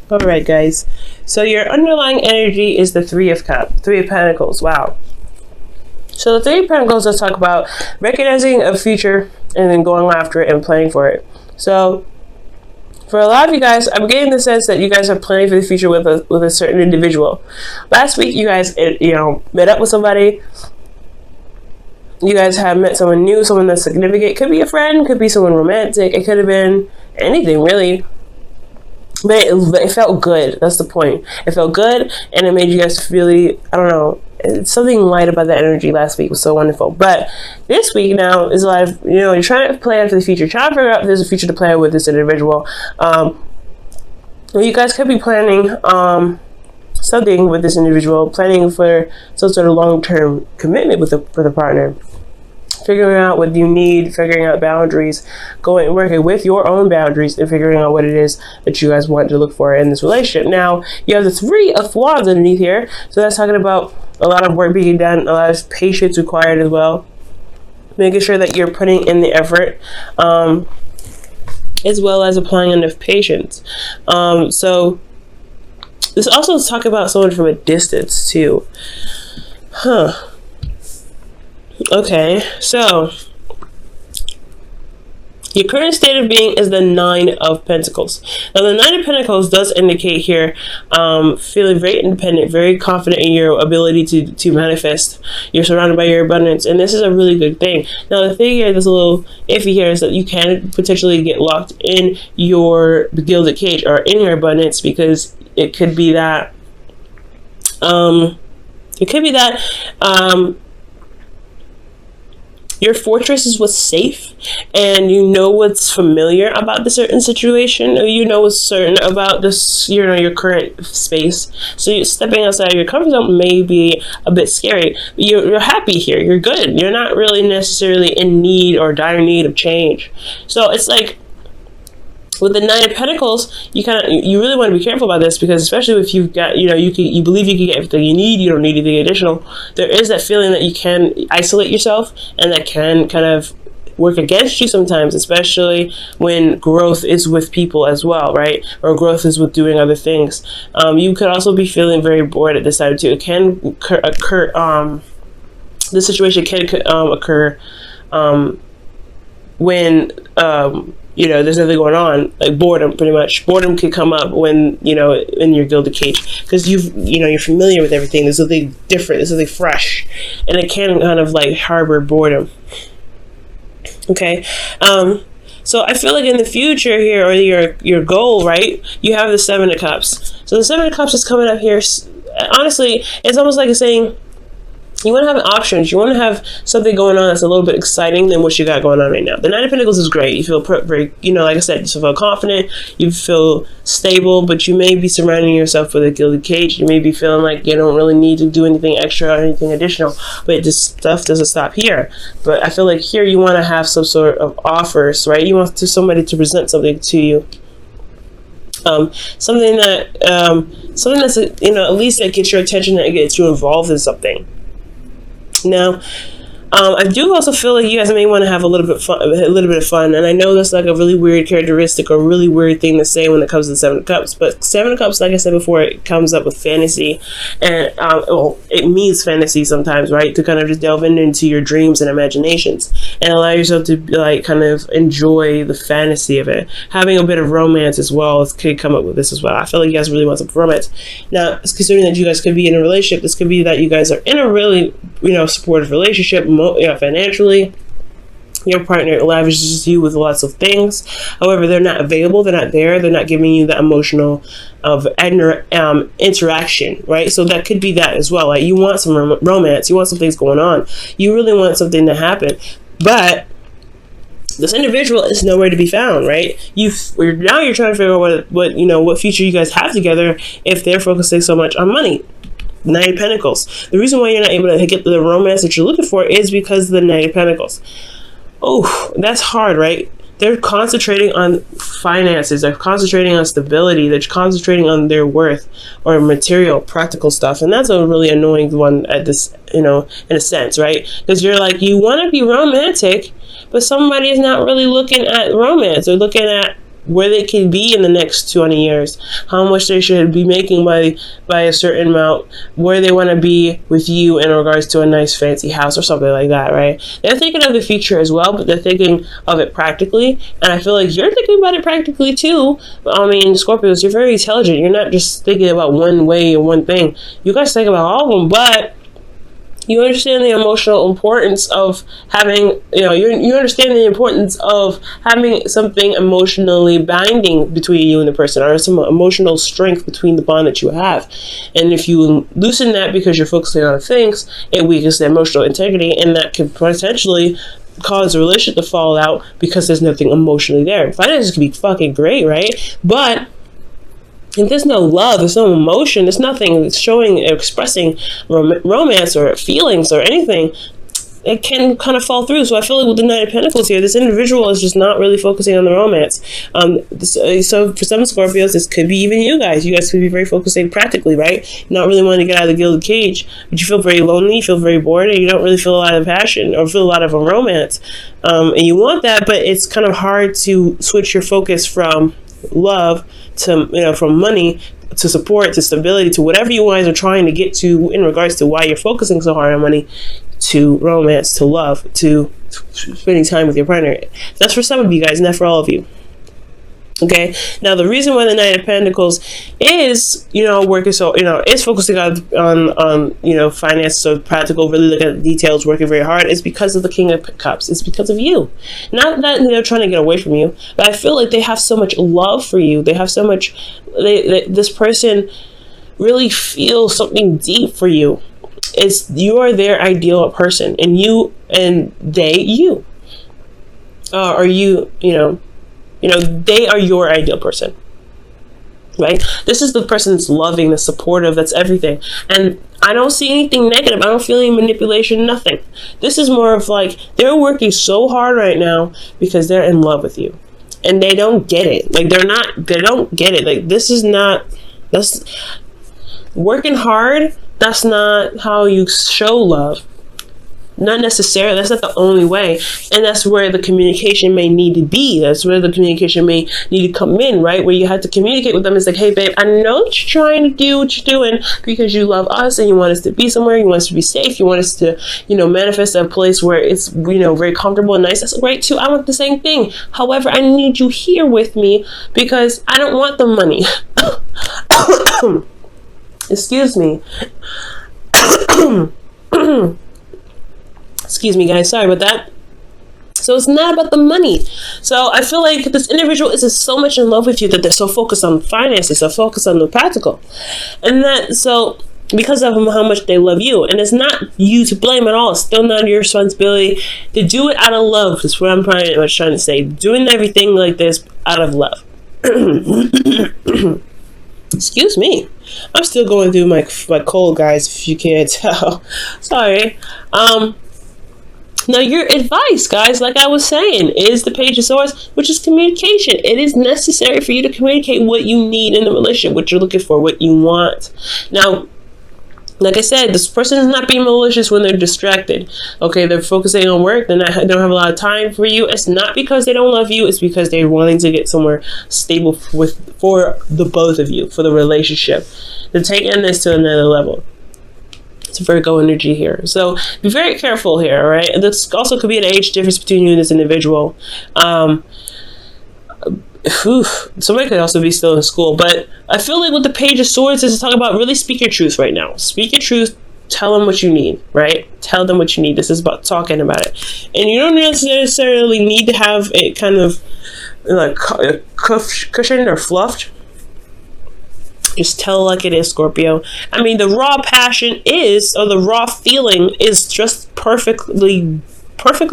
All right, guys. So your underlying energy is the Three of Pentacles. Wow. So the Three of Pentacles, let's talk about recognizing a future and then going after it and planning for it. So for a lot of you guys, I'm getting the sense that you guys are planning for the future with a certain individual. Last week, you guys, met up with somebody. You guys have met someone new, someone that's significant. It could be a friend, could be someone romantic. It could have been anything, really. But it felt good. That's the point. It felt good, and it made you guys really, I don't know, it's something light about that energy last week was so wonderful. But this week now is a lot of, you're trying to plan for the future, trying to figure out if there's a future to plan with this individual. You guys could be planning something with this individual, planning for some sort of long-term commitment with a partner. Figuring out what you need, figuring out boundaries, working with your own boundaries, and figuring out what it is that you guys want to look for in this relationship. Now, you have the Three of Wands underneath here, so that's talking about a lot of work being done, a lot of patience required as well. Making sure that you're putting in the effort, as well as applying enough patience. So this also is talking about someone from a distance too. Okay, so your current state of being is the Nine of Pentacles. Now, the Nine of Pentacles does indicate here feeling very independent, very confident in your ability to manifest. You're surrounded by your abundance, and this is a really good thing. Now, the thing here that's a little iffy here is that you can potentially get locked in your gilded cage or in your abundance, because it could be that your fortress is what's safe, and you know what's familiar about the certain situation, or you know what's certain about this, your current space. So you're stepping outside of your comfort zone may be a bit scary. But you're happy here. You're good. You're not really necessarily in need or dire need of change. So it's like, with the Nine of Pentacles, you really want to be careful about this, because especially if you've got, you believe you can get everything you need, you don't need anything additional. There is that feeling that you can isolate yourself, and that can kind of work against you sometimes, especially when growth is with people as well, right? Or growth is with doing other things. You could also be feeling very bored at this time too. It can occur. This situation can occur when there's nothing going on, like boredom. Pretty much boredom could come up when in your gilded cage, because you're familiar with everything. There's something different, there's something fresh, and it can kind of like harbor boredom. Okay, so I feel like in the future here, or your goal, right, you have the Seven of Cups. So the Seven of Cups is coming up here. Honestly, it's almost like it's saying you want to have options. You want to have something going on that's a little bit exciting than what you got going on right now. The Nine of Pentacles is great. You feel very, like I said, you feel confident. You feel stable, but you may be surrounding yourself with a gilded cage. You may be feeling like you don't really need to do anything extra or anything additional. But this stuff doesn't stop here. But I feel like here you want to have some sort of offers, right? You want somebody to present something to you. Something that's at least that gets your attention, that gets you involved in something. Now, I do also feel like you guys may want to have a little bit of fun, and I know that's like a really weird characteristic or really weird thing to say when it comes to the Seven of Cups. But Seven of Cups, like I said before, it comes up with fantasy, and it means fantasy sometimes, right? To kind of just delve into your dreams and imaginations, and allow yourself to like kind of enjoy the fantasy of it. Having a bit of romance as well could come up with this as well. I feel like you guys really want some romance. Now, considering that you guys could be in a relationship, this could be that you guys are in a really supportive relationship. Financially, your partner lavishes you with lots of things. However, they're not available, they're not there, they're not giving you the emotional interaction, right? So that could be that as well. Like, you want some romance, you want some things going on, you really want something to happen, but this individual is nowhere to be found, right? Now you're trying to figure out what future you guys have together if they're focusing so much on money. Nine of Pentacles. The reason why you're not able to get the romance that you're looking for is because of the Nine of Pentacles. Oh, that's hard, right? They're concentrating on finances. They're concentrating on stability. They're concentrating on their worth or material, practical stuff. And that's a really annoying one at this, in a sense, right? Because you're like, you want to be romantic, but somebody is not really looking at romance. They're looking at where they can be in the next 20 years, how much they should be making by a certain amount, where they want to be with you in regards to a nice fancy house or something like that, right? They're thinking of the future as well, but they're thinking of it practically. And I feel like you're thinking about it practically too. I mean, Scorpios, you're very intelligent. You're not just thinking about one way or one thing. You guys think about all of them, but you understand the emotional importance of having, you understand the importance of having something emotionally binding between you and the person, or some emotional strength between the bond that you have. And if you loosen that because you're focusing on things, it weakens the emotional integrity, and that could potentially cause a relationship to fall out because there's nothing emotionally there. Finances can be fucking great, right? But if there's no love, there's no emotion, there's nothing showing, expressing romance or feelings or anything, it can kind of fall through. So I feel like with the Knight of Pentacles here, this individual is just not really focusing on the romance. So for some Scorpios, this could be even you guys. You guys could be very focusing practically, right? Not really wanting to get out of the gilded cage, but you feel very lonely, you feel very bored, and you don't really feel a lot of passion or feel a lot of a romance. And you want that, but it's kind of hard to switch your focus from love to, from money to support to stability to whatever you guys are trying to get to in regards to why you're focusing so hard on money, to romance, to love, to spending time with your partner. That's for some of you guys, not for all of you. Okay, now the reason why the Knight of Pentacles is, working so, is focusing on finance, so practical, really looking at the details, working very hard, is because of the King of Cups. It's because of you. Not that they're trying to get away from you, but I feel like they have so much love for you. They have so much, this person really feels something deep for you. You are their ideal person, and you and they, you. They are your ideal person, right? This is the person that's loving, that's supportive, that's everything. And I don't see anything negative. I don't feel any manipulation, nothing. This is more of like, they're working so hard right now because they're in love with you. And they don't get it. Like, they don't get it. Like, that's working hard. That's not how you show love. Not necessarily. That's not the only way. And that's where the communication may need to be. That's where the communication may need to come in, right? Where you have to communicate with them. It's like, hey, babe, I know that you're trying to do what you're doing because you love us and you want us to be somewhere. You want us to be safe. You want us to, manifest a place where it's, very comfortable and nice. That's great too. I want the same thing. However, I need you here with me because I don't want the money. Excuse me. Excuse me, guys. Sorry about that. So it's not about the money. So I feel like this individual is just so much in love with you that they're so focused on finances, so focused on the practical. And so because of how much they love you, and it's not you to blame at all. It's still not your responsibility to do it out of love. That's what I'm pretty much trying to say. Doing everything like this out of love. Excuse me. I'm still going through my cold, guys, if you can't tell. Sorry. Now, your advice, guys, like I was saying, is the Page of Swords, which is communication. It is necessary for you to communicate what you need in the relationship, what you're looking for, what you want. Now, like I said, this person is not being malicious when they're distracted. Okay, they're focusing on work. They don't have a lot of time for you. It's not because they don't love you. It's because they're wanting to get somewhere stable for the both of you, for the relationship. They're taking this to another level. It's Virgo energy here. So be very careful here, all right? This also could be an age difference between you and this individual. Somebody could also be still in school, but I feel like with the Page of Swords is to talk about really speak your truth right now. Speak your truth. Tell them what you need, right? Tell them what you need. This is about talking about it. And you don't necessarily need to have it kind of like cushioned or fluffed. Just tell like it is, Scorpio. I mean, the raw passion is, or the raw feeling is just perfectly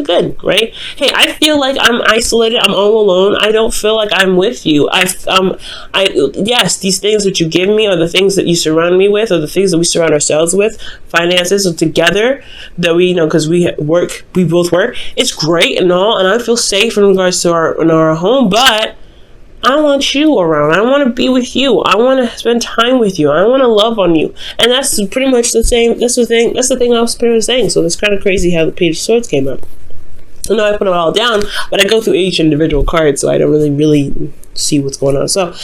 good, right? Hey, I feel like I'm isolated. I'm all alone. I don't feel like I'm with you. Yes, these things that you give me are the things that you surround me with, or the things that we surround ourselves with. Finances are together that we, because we both work. It's great and all, and I feel safe in regards to our home, but I want you around. I want to be with you. I want to spend time with you. I want to love on you. And that's pretty much the same. That's the thing I was pretty much saying. So it's kind of crazy how the Page of Swords came up. I know I put it all down, but I go through each individual card, so I don't really see what's going on. So,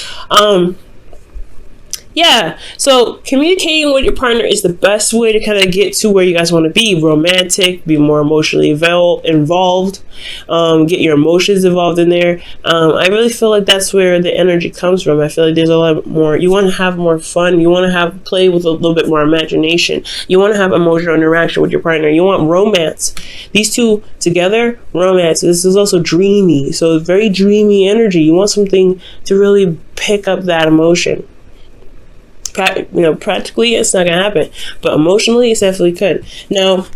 yeah, so communicating with your partner is the best way to kind of get to where you guys want to be. Romantic, be more emotionally involved, get your emotions involved in there. I really feel like that's where the energy comes from. I feel like there's a lot more, you want to have more fun, you want to have play with a little bit more imagination, you want to have emotional interaction with your partner, you want romance. These two together, romance. This is also dreamy, so very dreamy energy. You want something to really pick up that emotion. Practically it's not gonna happen, but emotionally it definitely could. Now,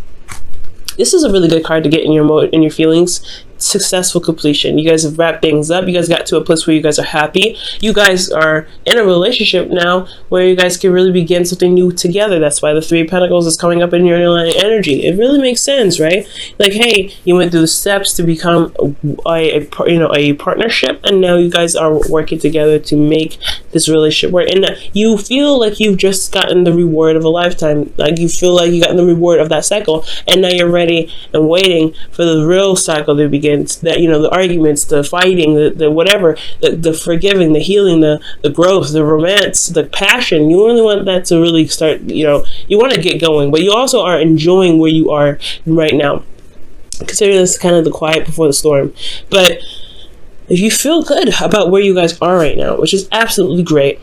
this is a really good card to get in your feelings. Successful completion. You guys have wrapped things up. You guys got to a place where you guys are happy. You guys are in a relationship now where you guys can really begin something new together. That's why the Three of Pentacles is coming up in your underlying energy. It really makes sense, right? Like, hey, you went through the steps to become a partnership, and now you guys are working together to make this relationship work. And you feel like you've just gotten the reward of a lifetime. Like, you feel like you gotten the reward of that cycle, and now you're ready and waiting for the real cycle to begin. That, the arguments, the fighting, the whatever, the forgiving, the healing, the growth, the romance, the passion. You really want that to really start. You want to get going, but you also are enjoying where you are right now. Consider this kind of the quiet before the storm. But if you feel good about where you guys are right now, which is absolutely great.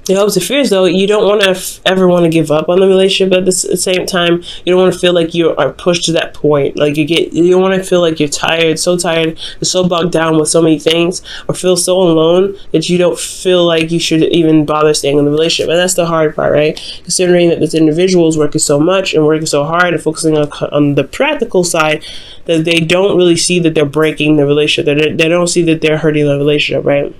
The hopes and fears, though, you don't want to ever want to give up on the relationship. At the same time, you don't want to feel like you are pushed to that point. Like you don't want to feel like you're tired, so bogged down with so many things, or feel so alone that you don't feel like you should even bother staying in the relationship. And that's the hard part, right? Considering that this individual is working so much and working so hard and focusing on the practical side, that they don't really see that they're breaking the relationship. They don't see that they're hurting the relationship, right?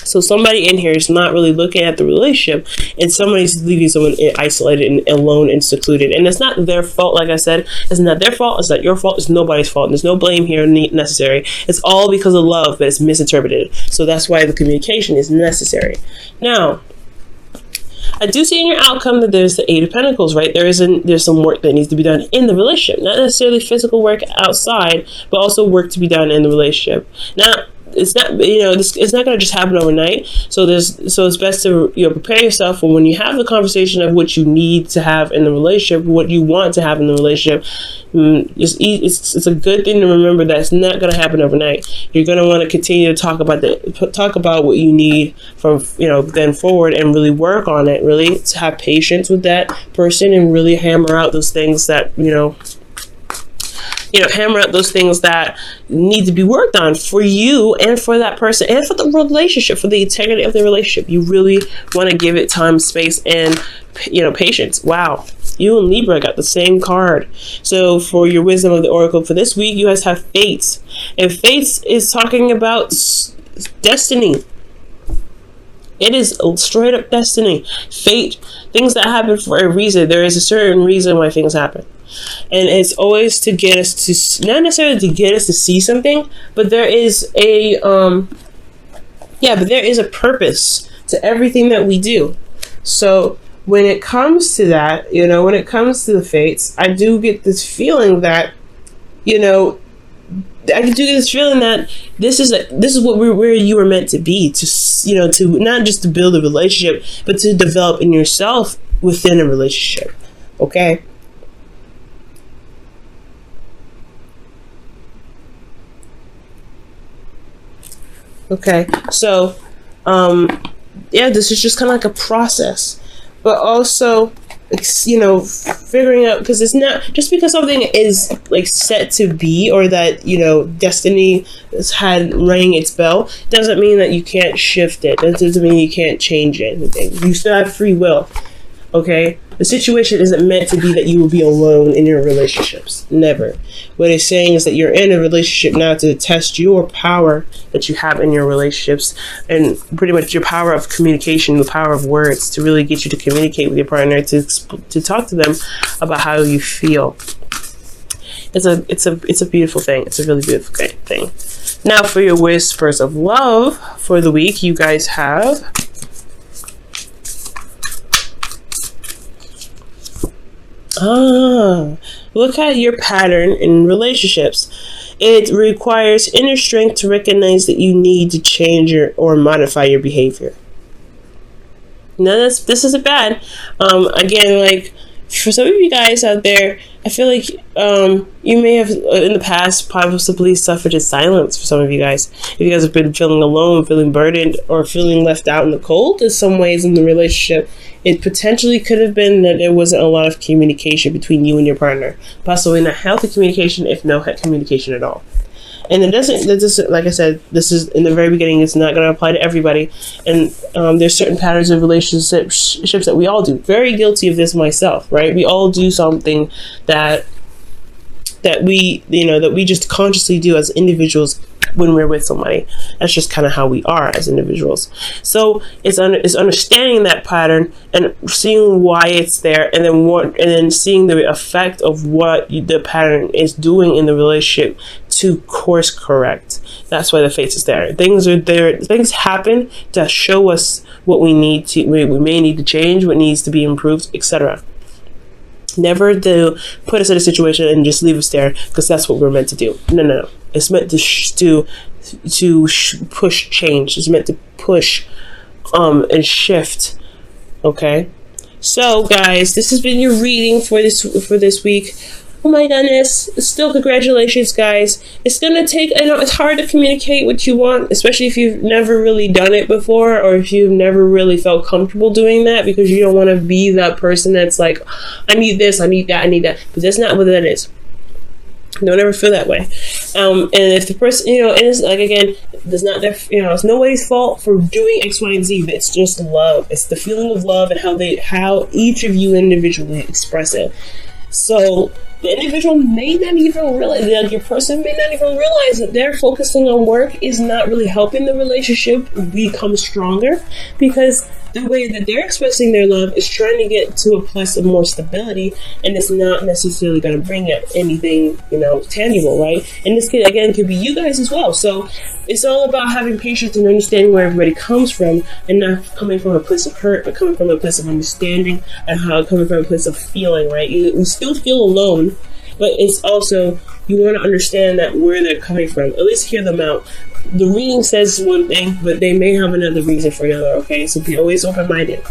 So somebody in here is not really looking at the relationship, and somebody's leaving someone isolated and alone and secluded. And it's not their fault. Like I said, it's not their fault. It's not your fault. It's nobody's fault. There's no blame here necessary. It's all because of love, but it's misinterpreted. So that's why the communication is necessary. Now, I do see in your outcome that there's the Eight of Pentacles, right? There's some work that needs to be done in the relationship. Not necessarily physical work outside, but also work to be done in the relationship. Now, it's not, it's not going to just happen overnight. So it's best to, prepare yourself for when you have the conversation of what you need to have in the relationship, what you want to have in the relationship. It's a good thing to remember that it's not going to happen overnight. You're going to want to continue to talk about what you need from, then forward, and really work on it, really to have patience with that person and really hammer out those things that, hammer out those things that need to be worked on for you and for that person and for the relationship, for the integrity of the relationship. You really want to give it time, space, and, patience. Wow. You and Libra got the same card. So for your wisdom of the oracle for this week, you guys have Fates. And Fates is talking about destiny. It is straight up destiny. Fate. Things that happen for a reason. There is a certain reason why things happen. And it's always to get us to, not necessarily to get us to see something, but there is a purpose to everything that we do. So when it comes to that, when it comes to the fates, I do get this feeling that, this is where you were meant to be, to not just to build a relationship, but to develop in yourself within a relationship. Okay. Okay, so, this is just kind of like a process, but also, figuring out, because it's not, just because something is, like, set to be, or that, destiny has had ringing its bell, doesn't mean that you can't shift it. That doesn't mean you can't change anything. You still have free will, okay? The situation isn't meant to be that you will be alone in your relationships. Never. What it's saying is that you're in a relationship now to test your power that you have in your relationships, and pretty much your power of communication, the power of words, to really get you to communicate with your partner, to talk to them about how you feel. It's a beautiful thing. It's a really beautiful thing. Now for your whispers of love for the week, you guys have look at your pattern in relationships. It requires inner strength to recognize that you need to change or modify your behavior. Now, this isn't bad. Again, like, for some of you guys out there, I feel like you may have in the past possibly suffered in silence. For some of you guys, if you guys have been feeling alone, feeling burdened, or feeling left out in the cold in some ways in the relationship, it potentially could have been that there wasn't a lot of communication between you and your partner. Possibly not healthy communication, if no communication at all. And that doesn't, like I said, this is in the very beginning, it's not going to apply to everybody. And there's certain patterns of relationships that we all do. Very guilty of this myself, right? We all do something that we just consciously do as individuals when we're with somebody. That's just kind of how we are as individuals. So it's understanding that pattern and seeing why it's there, and then seeing the effect of what the pattern is doing in the relationship to course correct. That's why the fates is there. Things are there. Things happen to show us what we may need to change, what needs to be improved, etc. Never to put us in a situation and just leave us there, because that's what we're meant to do. No. It's meant to push change. It's meant to push and shift. Okay. So, guys, this has been your reading for this week. Oh my goodness. Still, congratulations, guys. It's gonna take, I know it's hard to communicate what you want, especially if you've never really done it before, or if you've never really felt comfortable doing that, because you don't want to be that person that's like, I need this, I need that, I need that. But that's not what that is. Don't ever feel that way. And if the person, and it's like, again, it's nobody's fault for doing X, Y, and Z, but it's just love. It's the feeling of love and how each of you individually express it. So the individual may not even realize, like, your person may not even realize that they're focusing on work is not really helping the relationship become stronger, because the way that they're expressing their love is trying to get to a place of more stability, and it's not necessarily going to bring up anything, tangible, right? And this could be you guys as well. So it's all about having patience and understanding where everybody comes from, and not coming from a place of hurt, but coming from a place of understanding, and coming from a place of feeling, right? You still feel alone, but it's also, you want to understand that where they're coming from, at least hear them out. The reading says one thing, but they may have another reason for another, okay? So be always open-minded.